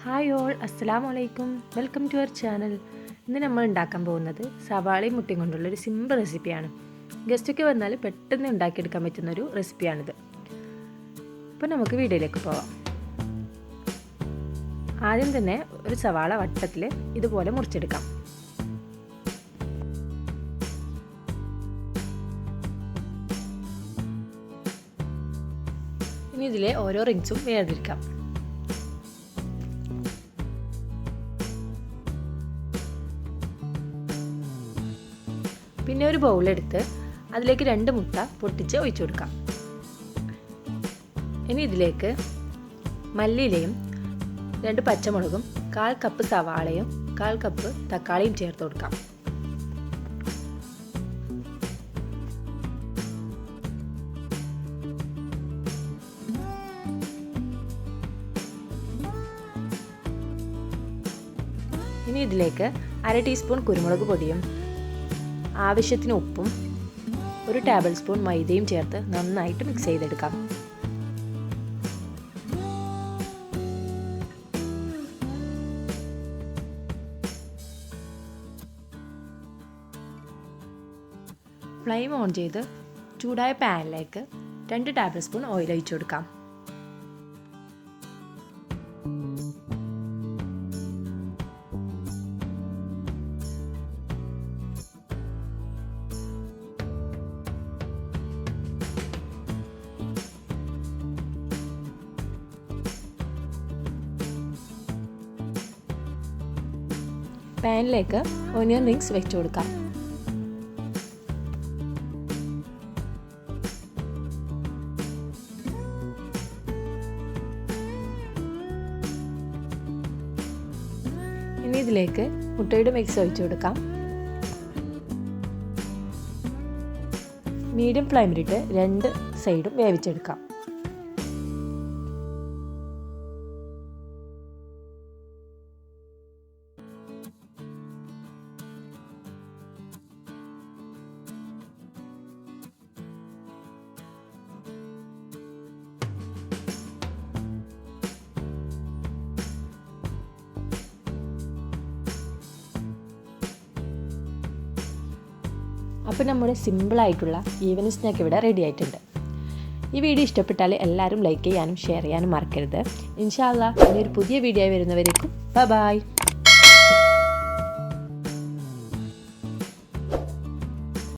Hi all, അസ്സലാമു അലൈക്കും. Welcome to our channel. ഇന്ന് നമ്മൾ ഉണ്ടാക്കാൻ പോകുന്നത് സവാളയും മുട്ടയും കൊണ്ടുള്ളൊരു സിമ്പിൾ റെസിപ്പിയാണ്. ഗസ്റ്റൊക്കെ വന്നാൽ പെട്ടെന്ന് ഉണ്ടാക്കിയെടുക്കാൻ പറ്റുന്നൊരു റെസിപ്പിയാണിത്. അപ്പോൾ നമുക്ക് വീഡിയോയിലേക്ക് പോവാം. ആദ്യം തന്നെ ഒരു സവാള വട്ടത്തിൽ ഇതുപോലെ മുറിച്ചെടുക്കാം. ഇനി ഇതിലെ ഓരോ റിങ്സും വേർതിരിക്കാം. പിന്നെ ഒരു ബൗളെടുത്ത് അതിലേക്ക് 2 മുട്ട പൊട്ടിച്ച് ഒഴിച്ചു കൊടുക്കാം. ഇനി ഇതിലേക്ക് മല്ലിയിലയും 2 പച്ചമുളകും 1/4 കപ്പ് സവാളയും 1/4 കപ്പ് തക്കാളിയും ചേർത്ത് കൊടുക്കാം. ഇനി ഇതിലേക്ക് 1/2 ടീസ്പൂൺ കുരുമുളക് പൊടിയും ആവശ്യത്തിന് ഉപ്പും 1 ടേബിൾ സ്പൂൺ മൈദയും ചേർത്ത് നന്നായിട്ട് മിക്സ് ചെയ്തെടുക്കാം. ഫ്ലെയിം ഓൺ ചെയ്ത് ചൂടായ പാനിലേക്ക് 2 ടേബിൾ സ്പൂൺ ഓയിൽ ഒഴിച്ചു കൊടുക്കാം. പാനിലേക്ക് ഓനിയൻ റിങ്സ് വെച്ച് കൊടുക്കാം. ഇനി ഇതിലേക്ക് മുട്ടയുടെ മിക്സ് ഒഴിച്ചു കൊടുക്കാം. മീഡിയം ഫ്ലെയിമിലിട്ട് 2 സൈഡും വേവിച്ചെടുക്കാം. അപ്പോൾ നമ്മുടെ സിമ്പിളായിട്ടുള്ള ഈവനിംഗ് സ്നാക്ക് ഇവിടെ റെഡി ആയിട്ടുണ്ട്. ഈ വീഡിയോ ഇഷ്ടപ്പെട്ടാൽ എല്ലാവരും ലൈക്ക് ചെയ്യാനും ഷെയർ ചെയ്യാനും മറക്കരുത്. ഇൻഷാ അല്ലാഹ് ഇനി ഒരു പുതിയ വീഡിയോ വരുന്നവരേക്കും ബൈ.